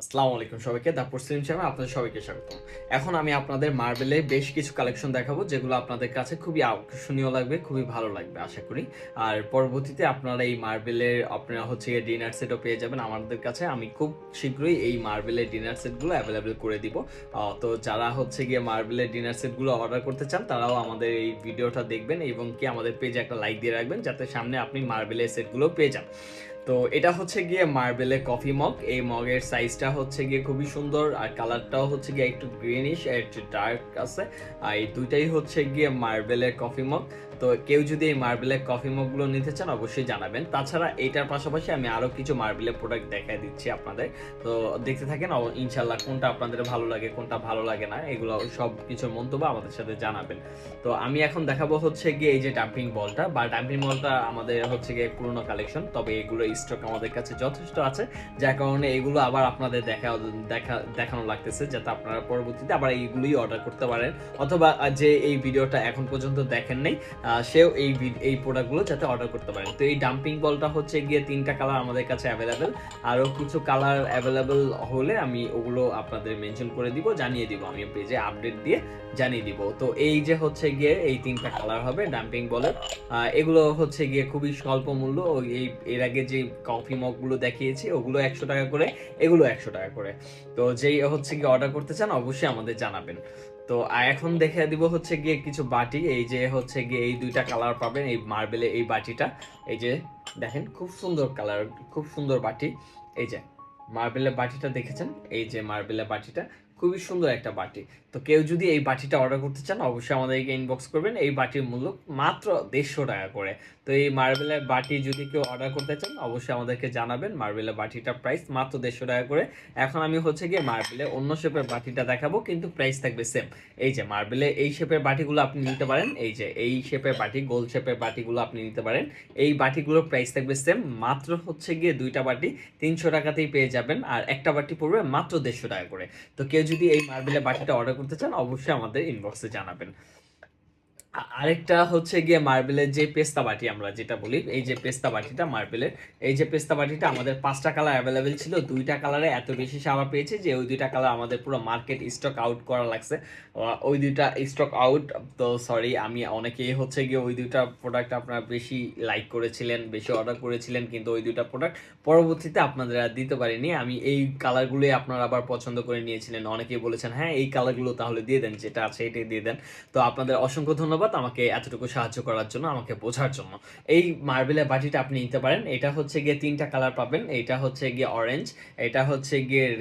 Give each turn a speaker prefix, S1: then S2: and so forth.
S1: আসসালামু আলাইকুম সবাইকে। দা পরসলিন চ্যানেলে আপনাদের সবাইকে স্বাগতম। এখন আমি আপনাদের মার্বেলের বেশ কিছু কালেকশন দেখাবো, যেগুলো আপনাদের কাছে খুবই আকর্ষণীয় লাগবে, খুবই ভালো লাগবে আশা করি। আর পরবর্তীতে আপনারা এই মার্বেলের আপনারা হচ্ছে গিয়ে ডিনার সেটও পেয়ে যাবেন আমাদের কাছে। আমি খুব শীঘ্রই এই মার্বেলের ডিনার সেটগুলো অ্যাভেলেবেল করে দিব। তো যারা হচ্ছে গিয়ে মার্বেলের ডিনার সেটগুলো অর্ডার করতে চান, তারাও আমাদের এই ভিডিওটা দেখবেন এবং কি আমাদের পেজে একটা লাইক দিয়ে রাখবেন, যাতে সামনে আপনি মার্বেলের সেটগুলো পেয়ে যান। তো এটা হচ্ছে গিয়ে মার্বেলের কফি মগ। এই মগের সাইজটা হচ্ছে গিয়ে খুবই সুন্দর, আর কালারটাও হচ্ছে গিয়ে একটু গ্রিনিশ একটু ডার্ক আছে। আর এই দুইটাই হচ্ছে গিয়ে মার্বেলের কফি মগ। তো কেউ যদি এই মার্বেলের কফি মগগুলো নিতে চান অবশ্যই জানাবেন। তাছাড়া এটার পাশাপাশি আমি আরও কিছু মার্বেলের প্রোডাক্ট দেখাই দিচ্ছি আপনাদের। তো দেখতে থাকেন, ইনশাল্লাহ কোনটা আপনাদের ভালো লাগে কোনটা ভালো লাগে না এগুলো সব কিছুর মন্তব্য আমাদের সাথে জানাবেন। তো আমি এখন দেখাবো হচ্ছে গিয়ে এই যে ডাম্পিং বলটা, বা ডাম্পিং বলটা আমাদের হচ্ছে গিয়ে পুরনো কালেকশন, তবে এগুলো স্টক আমাদের কাছে যথেষ্ট আছে, যার কারণে এগুলো আবার আপনাদের দেখানো লাগতেছে, যাতে আপনারা পরবর্তীতে আবার এইগুলোই অর্ডার করতে পারেন, অথবা যে এই ভিডিওটা এখন পর্যন্ত দেখেন নাই সেও এই প্রোডাক্টগুলো যাতে অর্ডার করতে পারেন। তো এই ডাম্পিং বলটা হচ্ছে গিয়ে 3টা কালার আমাদের কাছে অ্যাভেলেবেল। আরও কিছু কালার অ্যাভেলেবেল হলে আমি ওগুলো আপনাদের মেনশন করে দিব, জানিয়ে দিব, আমি পেজে আপডেট দিয়ে জানিয়ে দিব। তো এই যে হচ্ছে গিয়ে এই 3টা কালার হবে ডাম্পিং বলের। এগুলো হচ্ছে গিয়ে খুবই স্বল্প মূল্য। এর আগে যে কফি মগগুলো দেখিয়েছি ওগুলো 100 টাকা করে, এগুলো 100 টাকা করে। তো যেই হচ্ছে গিয়ে অর্ডার করতে চান অবশ্যই আমাদের জানাবেন। তো এখন দেখে দিব হচ্ছে গিয়ে কিছু বাটি। এই যে হচ্ছে গিয়ে এই 2টা কালার পাবেন এই মার্বেলে এই বাটিটা। এই যে দেখেন খুব সুন্দর কালার, খুব সুন্দর বাটি। এই যে মার্বেলের বাটিটা দেখেছেন, এই যে মার্বেলের বাটিটা খুবই সুন্দর একটা বাটি। তো কেউ যদি এই বাটিটা অর্ডার করতে চান অবশ্যই আমাদেরকে ইনবক্স করবেন। এই বাটির মূল্য মাত্র 150 টাকা করে। তো এই মার্বেলের বাটি যদি কেউ অর্ডার করতে চান অবশ্যই আমাদেরকে জানাবেন। মার্বেলের বাটিটার প্রাইস মাত্র 150 টাকা করে। এখন আমি হচ্ছে গিয়ে মার্বেলের অন্য শেপের বাটিটা দেখাবো, কিন্তু প্রাইস থাকবে সেম। এই যে মার্বেলের এই শেপের বাটিগুলো আপনি নিতে পারেন, এই যে এই শেপের বাটি, গোল শেপের বাটিগুলো আপনি নিতে পারেন। এই বাটিগুলোর প্রাইস থাকবে সেম, মাত্র হচ্ছে গিয়ে 2টা বাটি 300 টাকাতেই পেয়ে যাবেন, আর একটা বাটি পড়বে মাত্র 150 টাকা করে। তো কেউ যদি এই মার্বেলের বাটিটা অর্ডার করতে চান অবশ্যই আমাদের ইনবক্সে জানাবেন। আরেকটা হচ্ছে গিয়ে মার্বেলের যে পেস্তা বাটি আমরা যেটা বলি, এই যে পেস্তা বাটিটা মার্বেলের, এই যে পেস্তা বাটিটা আমাদের 5টা কালার অ্যাভেলেবেল ছিল। 2টা কালারে এত বেশি সাড়া পেয়েছে যে ওই 2টা কালার আমাদের পুরো মার্কেট স্টক আউট করা লাগছে। ওই 2টা স্টক আউট। তো সরি, আমি অনেকেই হচ্ছে গিয়ে ওই 2টা প্রোডাক্ট আপনারা বেশি লাইক করেছিলেন, বেশি অর্ডার করেছিলেন, কিন্তু ওই 2টা প্রোডাক্ট পরবর্তীতে আপনাদের আর দিতে পারিনি। আমি এই কালারগুলোই আপনারা আবার পছন্দ করে নিয়েছিলেন, অনেকেই বলেছেন হ্যাঁ এই কালারগুলো তাহলে দিয়ে দেন, যেটা আছে এটাই দিয়ে দেন। তো আপনাদের অসংখ্য ধন্যবাদ আমাকে এতটুকু সাহায্য করার জন্য, আমাকে বোঝার জন্য। এই মার্বেলের বাটিটা আপনি নিতে পারেন। এটা হচ্ছে গিয়ে 3টা কালার পাবেন। এটা হচ্ছে গিয়ে অরেঞ্জ, এটা হচ্ছে গিয়ে